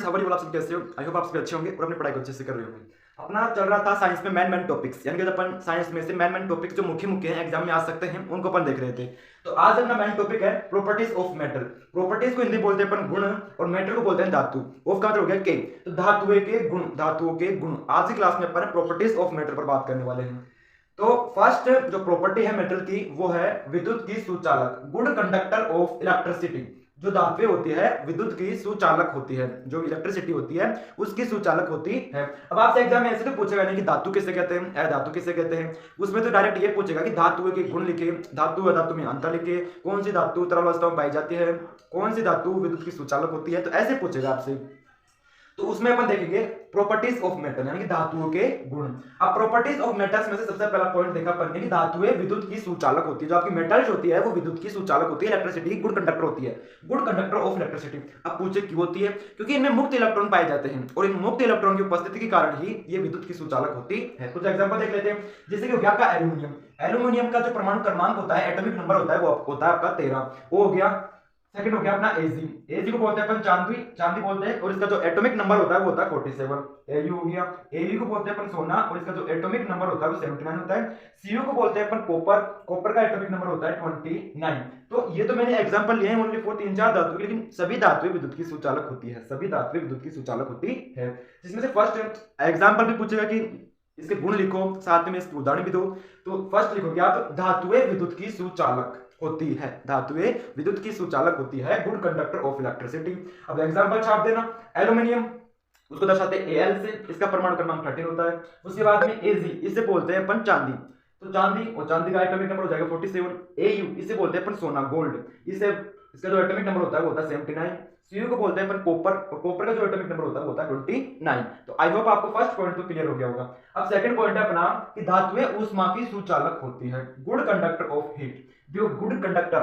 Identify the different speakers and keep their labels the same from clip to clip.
Speaker 1: हमारी वाला आप सब कैसे हो? आई होप आप सब अच्छे होंगे और अपनी पढ़ाई को अच्छे से कर रहे होंगे। अपना चल रहा था साइंस में मैन टॉपिक्स, यानी कि अपन साइंस में से मैन टॉपिक्स जो मुख्य मुख्य हैं, एग्जाम में आ सकते हैं, उनको अपन देख रहे थे। तो आज अपना मैन टॉपिक है प्रॉपर्टीज ऑफ मेटल। प्रॉपर्टीज को हिंदी बोलते हैं अपन गुण, और मेटल को बोलते हैं धातु। ऑफ का मतलब हो गया के, तो धातुओं के गुण, धातुओं के गुण। आज की क्लास में अपन प्रॉपर्टीज ऑफ मेटल पर बात करने वाले हैं। तो फर्स्ट जो प्रॉपर्टी है मेटल की, वो है विद्युत की सुचालक, गुड कंडक्टर ऑफ इलेक्ट्रिसिटी। जो धातुएं होती है विद्युत की सुचालक होती है, जो इलेक्ट्रिसिटी होती है उसकी सुचालक होती है। अब आपसे एग्जाम में ऐसे तो पूछेगा नहीं कि धातु किसे कहते हैं, अधातु किसे कहते हैं। उसमें तो डायरेक्ट ये पूछेगा कि धातुओं के गुण लिखे, धातु अधातु में अंतर लिखे, कौन सी धातु तरल अवस्था में पाई जाती है, कौन सी धातु विद्युत की सुचालक होती है, तो ऐसे पूछेगा आपसे। तो उसमें अपन देखेंगे प्रॉपर्टीज ऑफ मेटल, यानी कि धातुओं के गुण। अब प्रॉपर्टीज ऑफ मेटल्स में से सबसे पहला पॉइंट देखा अपन ने कि धातुएं विद्युत की सुचालक होती है। जो आपकी मेटल्स होती है वो विद्युत की सुचालक होती है, इलेक्ट्रिसिटी की गुड कंडक्टर होती है, गुड कंडक्टर ऑफ इलेक्ट्रिसिटी। अब पूछे क्यों होती है? क्योंकि इनमें मुक्त इलेक्ट्रॉन पाए जाते हैं, और इन मुक्त इलेक्ट्रॉन की उपस्थिति के कारण ही ये विद्युत की सुचालक होती है। कुछ एग्जांपल देख लेते हैं, जैसे कि हो गया आपका एल्यूमिनियम। एल्यूमिनियम का जो परमाणु क्रमांक होता है, एटॉमिक नंबर होता है, वो होता है आपका 13। वो हो गया। सेकंड हो गया अपना एजी। एजी को बोलते हैं अपन चांदी, चांदी बोलते हैं, और इसका जो एटॉमिक नंबर होता है वो होता है 47। एयू हो गया। एयू को बोलते हैं अपन सोना, और इसका जो एटॉमिक नंबर होता है वो 79 होता है। सीयू को बोलते हैं अपन कॉपर, कॉपर का एटॉमिक नंबर होता है 29। तो ये तो मैंने एग्जांपल लिए हैं ओनली फॉर 3-4 धातु, लेकिन सभी धातुएं विद्युत की सुचालक होती है, सभी धातुएं विद्युत की सुचालक होती है। जिसमें से फर्स्ट एग्जांपल भी पूछेगा कि इसके गुण लिखो, साथ में इसके उदाहरण भी दो। तो फर्स्ट लिखोगे आप, धातुएं विद्युत की सुचालक होती है, धातुएं विद्युत की सुचालक होती है, गुड कंडक्टर ऑफ इलेक्ट्रिसिटी। अब एग्जांपल छाप देना। एल्यूमिनियम उसको दर्शाते हैं Al से, इसका परमाणु क्रमांक 13 होता है। उसके बाद में Ag, इसे बोलते हैं अपन चांदी, तो चांदी, और चांदी का एटॉमिक नंबर हो जाएगा 47। Au इसे बोलते हैं अपन सोना, गोल्ड, इसे इसका जो एटॉमिक नंबर होता है वो होता है 79। Cu को बोलते हैं अपन कॉपर, और कॉपर का जो एटॉमिक नंबर होता है वो होता है 29। तो आई होप आपको फर्स्ट पॉइंट तो क्लियर हो गया होगा। अब सेकंड पॉइंट है अपना कि धातुएं ऊष्मा की सुचालक होती है, गुड कंडक्टर ऑफ हीट। जो गुड कंडक्टर,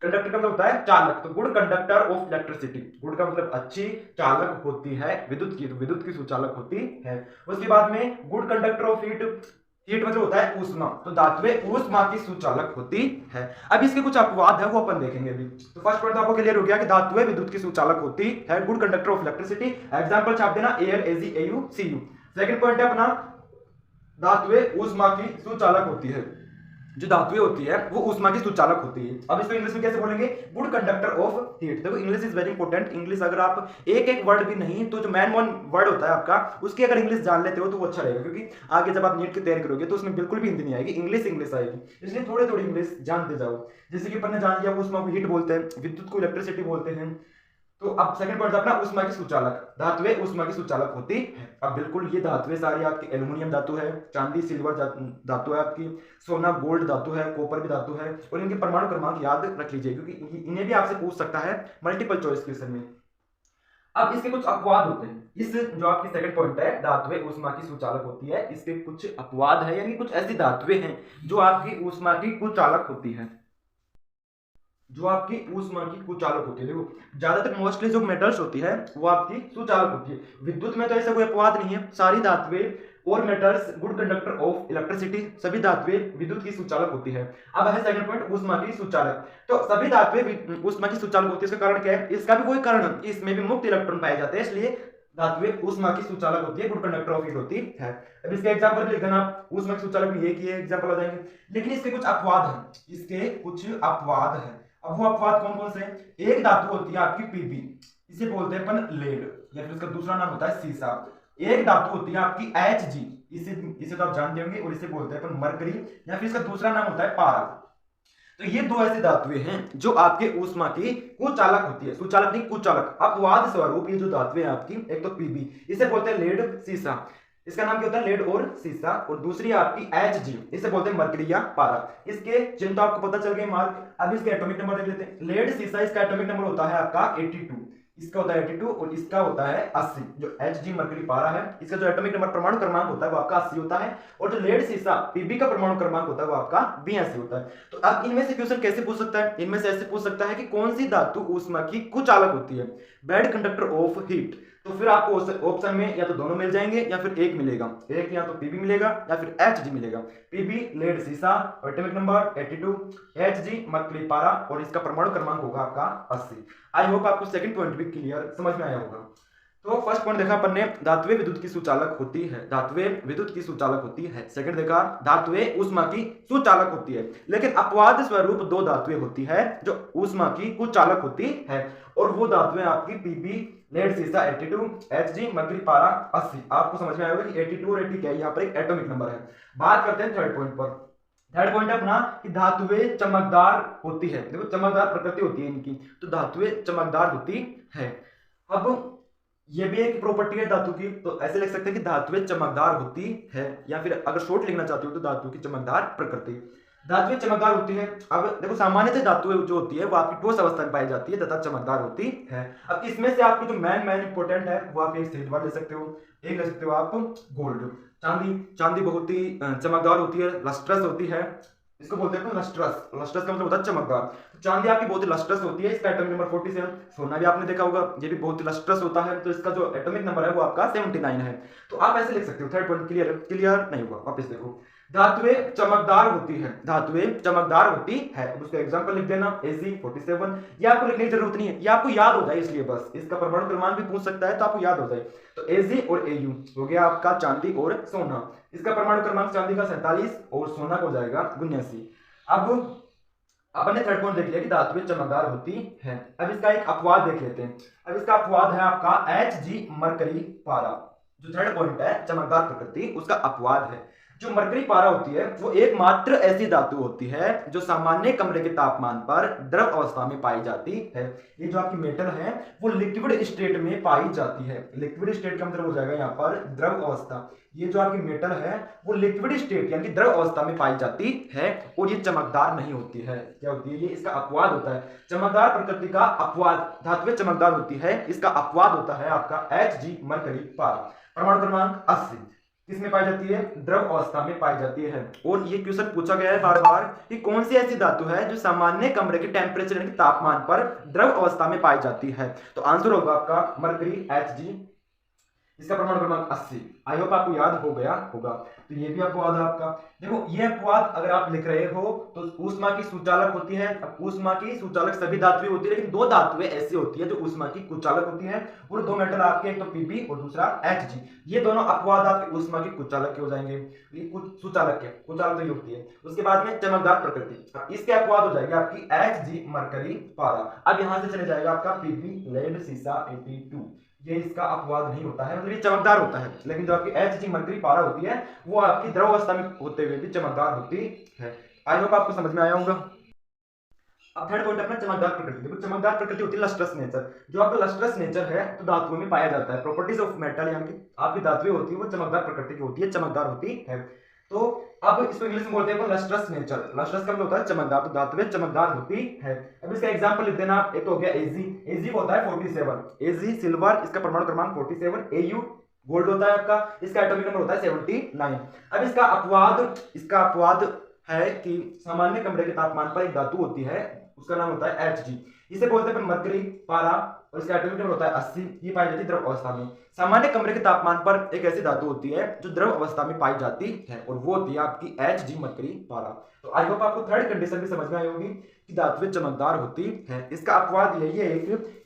Speaker 1: कंडक्टर का मतलब होता है चालक, तो good conductor of electricity, good का मतलब अच्छी, चालक होती है विद्युत की, तो विद्युत की सुचालक होती है। उसके बाद में good conductor of heat, heat मतलब होता है ऊष्मा, तो धातुएं ऊष्मा की सुचालक होती है। अब इसके कुछ अपवाद है, वो अपन देखेंगे अभी। तो फर्स्ट पॉइंट आपको क्लियर हो गया कि धातुएं विद्युत की सुचालक होती है, good conductor of electricity. Example छाप देना Al, Ag, Au, Cu। Second point है अपना, धातुएं ऊष्मा की सुचालक होती है, जो धातुएं होती है वो ऊष्मा की सुचालक होती है। अब इसको इंग्लिश में कैसे बोलेंगे? Good conductor of heat. देखो English is very important. English अगर आप एक एक वर्ड भी नहीं तो जो मेन वन वर्ड होता है आपका, उसकी अगर इंग्लिश जान लेते हो तो वो अच्छा रहेगा, क्योंकि आगे जब आप नीट की तैयारी करोगे तो उसमें बिल्कुल भी हिंदी नहीं आएगी, इंग्लिश आएगी। इसलिए थोड़ी थोड़ी इंग्लिश जानते जाओ। जैसे कि अपन ने जान लिया ऊष्मा को हीट बोलते हैं, विद्युत को इलेक्ट्रिसिटी बोलते हैं। तो अब सेकंड पॉइंट अपना ऊष्मा की सुचालक, धातुएं ऊष्मा की सुचालक होती है। अब बिल्कुल ये धातुएं सारी आपकी एल्यूमिनियम धातु है, चांदी सिल्वर धातु है आपकी, सोना गोल्ड धातु है, कॉपर भी धातु है, और इनके परमाणु क्रमांक याद रख लीजिए, क्योंकि इन्हें भी आपसे पूछ सकता है मल्टीपल चॉइस क्वेश्चन में। अब इसके कुछ अपवाद होते हैं। इस जो आपकी सेकंड पॉइंट है, धातुएं ऊष्मा की सुचालक होती है, इसके कुछ अपवाद है, यानी कुछ ऐसी धातुएं हैं जो आपकी ऊष्मा की कुचालक होती है, जो आपकी ऊष्मा की कुचालक होती है। देखो ज्यादातर मोस्टली जो मेटल्स होती है वो आपकी सुचालक होती है। विद्युत में तो ऐसा कोई अपवाद नहीं है, सारी धातुएं और metals good conductor of electricity, सभी धातुएं विद्युत की सुचालक होती है। अब है सेकंड पॉइंट, ऊष्मा की सुचालक। तो सभी धातुएं ऊष्मा की सुचालक होती है, इसका कारण क्या है? इसका भी कोई कारण है, इसमें भी मुक्त इलेक्ट्रॉन पाए जाते हैं, इसलिए धातुएं ऊष्मा की सुचालक होती है, गुड कंडक्टर ऑफ हीट होती है। अब इसके एग्जांपल लिख देना आप, ऊष्मा की सुचालक में ये एग्जांपल आ जाएंगे। लेकिन इसके कुछ अपवाद हैं, इसके कुछ अपवाद हैं। अब वो अपवाद कौन कौन से हैं? एक धातु होती है आपकी पीबी, इसे बोलते हैं अपन लेड, या फिर इसका दूसरा नाम होता है सीसा। एक धातु होती है आपकी Hg, इसे तो आप जानते होंगे, और इसे बोलते हैं अपन मरकरी, या फिर इसका दूसरा नाम होता है पारा। तो ये दो ऐसी धातुएं हैं जो आपके ऊष्मा की कुचालक होती है, सुचालक नहीं कुचालक। अपवाद स्वरूप ये जो धातुएं आपकी, एक तो पीबी, इसे बोलते हैं लेड सीसा, इसका नाम क्या होता है? लेड और सीसा। और दूसरी आपकी Hg, इसे बोलते हैं मरकरी या पारा। इसके चिन्ह तो आपको पता चल गए, मार्क। अब इसके एटॉमिक नंबर देख लेते हैं। लेड सीसा, इसका एटॉमिक नंबर होता है आपका 82, इसका होता है 82, और इसका होता है 80। जो Hg मरकरी पारा है, इसका जो एटॉमिक नंबर परमाणु क्रमांक होता है वो आपका 80 होता है, और जो लेड सीसा पीबी का परमाणु क्रमांक होता है वो आपका 82 होता है। तो अब इनमें से क्वेश्चन कैसे पूछ सकता है? इनमें से ऐसे पूछ सकता है कि कौन सी धातु ऊष्मा की कुचालक होती है, बैड कंडक्टर ऑफ हीट। तो फिर आपको ऑप्शन में या तो दोनों मिल जाएंगे या फिर एक मिलेगा, एक या तो पीबी मिलेगा या फिर Hg मिलेगा। पीबी लेड सीसा, एटॉमिक नंबर 82, Hg मरकरी पारा, और इसका परमाणु क्रमांक होगा आपका 80। आई होप आपको सेकंड पॉइंट भी क्लियर समझ में आया होगा। तो फर्स्ट पॉइंट देखा अपन ने, धातुएं विद्युत की सुचालक होती है, धातुएं विद्युत की सुचालक होती है। सेकंड देखा, धातुएं ऊष्मा की सुचालक होती है। लेकिन अपवाद स्वरूप दो धातुएं होती है जो ऊष्मा की कुचालक होती है, और वो धातुएं आपकी पीबी, लेड सीसा 82, Hg मरकरी पारा 80। आपको समझ में आएगा कि 82 और 80 क्या है, यहाँ पर एक एटॉमिक नंबर है। बात करते हैं थर्ड पॉइंट पर। थर्ड पॉइंट है अपना कि धातुएं चमकदार होती है। देखो चमकदार प्रकृति होती है इनकी, तो धातुएं चमकदार होती है। अब ये भी एक प्रॉपर्टी है धातु की, तो ऐसे लिख सकते हैं कि धातुएं चमकदार होती है, या फिर अगर शॉर्ट लिखना चाहते हो तो धातु की चमकदार प्रकृति। धातुएं चमकदार होती है। अब देखो सामान्यतः धातुएं जो होती है वो आपकी ठोस अवस्था में पाई जाती है तथा चमकदार होती है। अब इसमें से आपकी जो मेन इंपोर्टेंट है वो आप एक सिल्वर ले सकते हो, एक ले सकते हो आप गोल्ड। चांदी, चांदी बहुत ही चमकदार होती है, लस्ट्रस होती है, इसको बोलते हैं लस्ट्रस। लस्ट्रस का मतलब होता है चमकदार। चांदी आपकी बहुत ही लस्ट्रस होती है, इसका एटॉमिक नंबर 47। सोना भी आपने देखा होगा, ये भी बहुत ही लस्ट्रस होता है, तो इसका जो एटॉमिक नंबर है वो आपका 79 है। तो आप ऐसे लिख सकते हो। Third point clear? क्लियर नहीं हुआ, वापस देखो। धातुएं चमकदार होती है, धातुएं चमकदार होती है। अब उसका एग्जांपल लिख देना, Ag47। ये आपको लिखने की जरूरत नहीं है, ये आपको याद हो जाए इसलिए बस। इसका परमाणु क्रमांक भी पूछ सकता है तो आपको याद हो जाए। तो Ag और Au हो गया आपका चांदी और सोना। इसका परमाणु क्रमांक चांदी का 47 और सोना को जाएगा 79। अब अपन ने थर्ड पॉइंट देख लिया कि धातुएं चमकदार होती हैं। अब इसका एक अपवाद देख लेते हैं। अब इसका अपवाद है आपका Hg मरकरी पारा। जो थर्ड पॉइंट है चमकदार प्रकृति, उसका अपवाद है। जो मरकरी पारा होती है वो एकमात्र ऐसी धातु होती है जो सामान्य कमरे के तापमान पर द्रव अवस्था में पाई जाती है। ये जो आपकी मेटल है वो लिक्विड स्टेट में पाई जाती है। लिक्विड स्टेट का मतलब हो जाएगा यहाँ पर द्रव अवस्था। ये जो आपकी मेटल है वो लिक्विड स्टेट यानी द्रव अवस्था में पाई जाती है, और ये चमकदार नहीं होती है। क्या होती है? ये इसका अपवाद होता है। चमकदार प्रकृति का अपवाद, धातुएं चमकदार होती है, इसका अपवाद होता है आपका Hg मरकरी पारा। परमाणु क्रमांक 80 किसमें पाई जाती है? द्रव अवस्था में पाई जाती है। और ये क्वेश्चन पूछा गया है बार बार कि कौन सी ऐसी धातु है जो सामान्य कमरे के टेम्परेचर यानी तापमान पर द्रव अवस्था में पाई जाती है। तो आंसर होगा आपका मरकरी Hg, इसका परमाणु क्रमांक 80। आई होप आपको याद हो गया होगा। तो ये भी अपवाद है आपका। देखो ये अपवाद अगर आप लिख रहे हो तो ऊष्मा की सुचालक होती है। अब ऊष्मा की सुचालक सभी धातुएं होती है, लेकिन दो धातुएं ऐसी होती है जो ऊष्मा की कुचालक होती है। और दो मेटल आपके, एक तो Pb और दूसरा Hg। ये दोनों अपवाद आपके ऊष्मा की कुचालक के हो जाएंगे, सुचालक के। कुचालक तो ये होती है। उसके बाद में चमकदार प्रकृति, इसके अपवाद हो जाएगी आपकी Hg मरकरी पारा। अब यहां से चले जाएगा आपका Pb लेड सीसा 82। ये इसका अपवाद नहीं होता है, मतलब ये चमकदार होता है। लेकिन जो आपकी Hg मरकरी पारा होती है वो आपकी द्रव अवस्था में होते हुए भी चमकदार होती है। आई होप आपको समझ में आया होगा। अब थर्ड पॉइंट अपना चमकदार प्रकृति। देखो चमकदार प्रकृति होती है लस्ट्रस नेचर। जो आपका लस्ट्रस नेचर है तो धातुओं में पाया जाता है। प्रॉपर्टीज ऑफ मेटल यानी कि आपकी धातुएं होती है वो चमकदार प्रकृति की होती है, चमकदार होती है। तो अब इसको इंग्लिश में बोलते हैं लस्ट्रस नेचर। लस्ट्रस का मतलब होता है चमकदार, तो धातुएं चमकदार होती है। अब इसका एग्जांपल लिख देना। एक तो हो गया Ag होता है 47, Ag सिल्वर, इसका परमाणु क्रमांक 47। Au गोल्ड होता है आपका, इसका एटॉमिक नंबर होता है 79। अब इसका अपवाद है कि सामान्य कमरे के तापमान पर एक धातु होती है, उसका नाम होता है Hg। इसे बोलते हैं मरकरी पारा, और इसका एटॉमिक नंबर होता है 80। ये पाई जाती है द्रव अवस्था में। सामान्य कमरे के तापमान पर एक ऐसी धातु होती है जो द्रव अवस्था में पाई जाती है, और वो होती है आपकी Hg मरकरी पारा। तो आई होप आपको थर्ड कंडीशन भी समझ में आई होगी कि धातुएं चमकदार होती है। इसका अपवाद यही है एक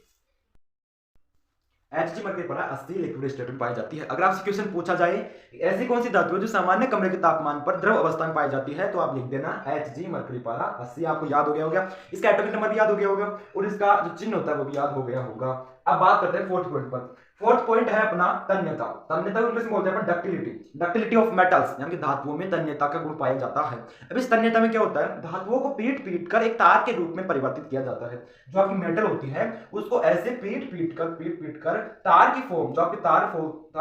Speaker 1: Hg मरकरी पारा 80 लिक्विड स्टेट में पाई जाती है। अगर आपसे क्वेश्चन पूछा जाए ऐसी कौन सी धातु है जो सामान्य कमरे के तापमान पर द्रव अवस्था में पाई जाती है, तो आप लिख देना Hg मरकरी पारा 80। आपको याद हो गया होगा, इसका एटॉमिक नंबर भी याद हो गया होगा, और इसका जो चिन्ह होता है वो भी याद हो गया होगा। अब बात करते हैं फोर्थ पॉइंट पर। फोर्थ पॉइंट है अपना तन्यता। तन्यता को इंग्लिश में बोलते हैं डक्टिलिटी। डक्टिलिटी ऑफ मेटल्स यानी कि धातुओं में तन्यता का गुण पाया जाता है। अब इस तन्यता में क्या होता है? धातुओं को पीट कर एक तार के रूप में परिवर्तित किया जाता है। जो आपकी मेटल होती है उसको ऐसे पीट कर तार की फॉर्म, जो आपकी तार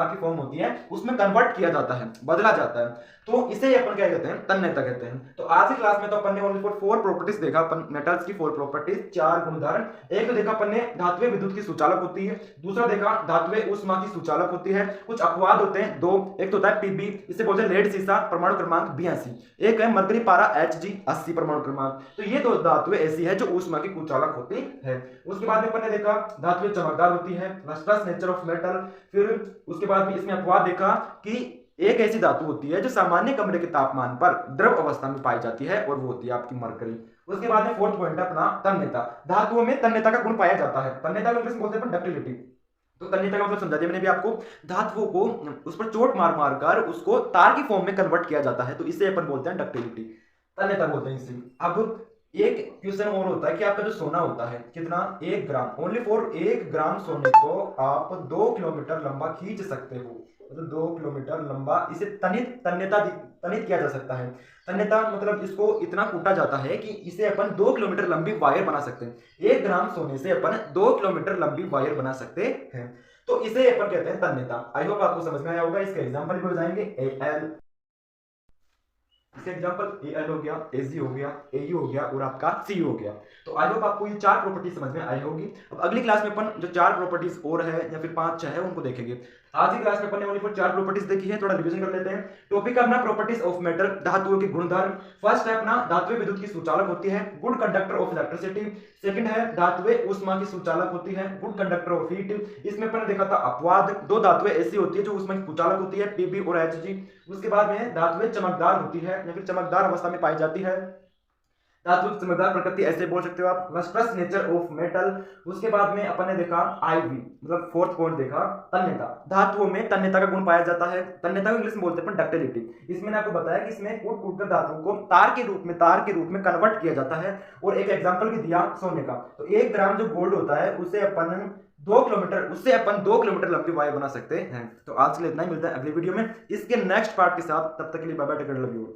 Speaker 1: की फॉर्म होती है उसमें कन्वर्ट किया जाता है, बदला जाता है। तो इसे अपन क्या कहते हैं? तन्यता कहते हैं। तो आज की क्लास में तो अपन ने ओनली फॉर 4 प्रॉपर्टीज देखा, अपन मेटल्स की 4 प्रॉपर्टीज, 4 गुणधर्म। एक तो देखा अपन ने धातुएं विद्युत की सुचालक होती है, दूसरा देखा धातुएं ऊष्मा की सुचालक होती है। कुछ अपवाद होते हैं दो, एक तो होता है Pb, इसे बोलते हैं लेड सीसा, परमाणु क्रमांक 82। एक है मरकरी पारा Hg 80 परमाणु क्रमांक। तो ये दो धातुएं ऐसी है जो ऊष्मा की कुचालक होती है। उसके बाद में अपन ने देखा धातुएं चमकदार होती है, लस्ट्रस नेचर ऑफ मेटल। फिर उसके बाद में इसमें अपवाद देखा कि एक ऐसी धातु होती है जो सामान्य कमरे के तापमान पर द्रव अवस्था में पाई जाती है, और वो होती है आपकी मरकरी। उसके बाद में फोर्थ पॉइंट है अपना तन्यता। धातुओं में तन्यता का गुण पाया जाता है। तन्यता को इंग्लिश में बोलते हैं डक्टिलिटी। तो तन्यता का मतलब समझा दिया मैंने भी आपको। धातुओं को उस पर चोट मार मार कर उसको तार की फॉर्म में कन्वर्ट किया जाता है, तो इसे अपन बोलते हैं डक्टिलिटी, तन्यता बोलते हैं इसे। अब एक क्वेश्चन और होता है कि आपका जो सोना होता है कितना, 1 ग्राम, ओनली फॉर 1 ग्राम सोने को आप 2 किलोमीटर लंबा खींच सकते हो, मतलब 2 किलोमीटर लंबा इसे तनित किया जा सकता है। तन्यता मतलब इसको इतना कूटा जाता है कि इसे अपन 2 किलोमीटर लंबी वायर बना सकते हैं। 1 ग्राम सोने से अपन 2 किलोमीटर लंबी वायर बना सकते हैं, तो इसे अपन कहते हैं तन्यता। आई होप आपको समझ में आया होगा। इसका एग्जाम्पल भी हो जाएंगे, एल, इसका एग्जांपल एल हो गया, एजी हो गया, एयू हो गया और आपका सी हो गया। तो आई होप आपको ये 4 प्रॉपर्टी समझ में आई होगी। अब अगली क्लास में अपन जो 4 प्रॉपर्टीज और है या फिर 5-6 है उनको देखेंगे। आज की क्लास में अपन ने ओनली 4 प्रॉपर्टीज देखी है, थोड़ा रिवीजन कर लेते हैं। टॉपिक अपना प्रॉपर्टीज ऑफ मेटल, धातुओं के गुणधर्म। फर्स्ट है अपना धातुएं विद्युत की सुचालक होती है, good conductor of electricity. Second है धातुएं ऊष्मा की सुचालक होती है, गुड कंडक्टर ऑफ हीट। इसमें अपन ने देखा था अपवाद, 2 धातुएं ऐसी होती है जो ऊष्मा की सुचालक होती है, पीबी और एचजी। उसके बाद में धातुएं चमकदार होती है या फिर चमकदार अवस्था में पाई जाती है, धातु की चमकदार प्रकृति ऐसे बोल सकते हो आप। Lustrous nature of metal. उसके बाद में अपन ने देखा आईवी, मतलब फोर्थ पॉइंट देखा तन्यता, धातुओं में तन्यता का गुण पाया जाता है। तन्यता को इंग्लिश में बोलते हैं डक्टिलिटी। इसमें मैंने आपको बताया कि इसमें कूट कूट कर धातुओं को तार के रूप में कन्वर्ट किया जाता है। और एक एग्जाम्पल भी दिया सोने का, तो 1 ग्राम जो गोल्ड होता है उससे अपन 2 किलोमीटर लंबी वायर बना सकते हैं। तो आज के लिए इतना ही, मिलता है अगली वीडियो में इसके नेक्स्ट पार्ट के साथ। तब तक के लिए bye bye, take care, love you.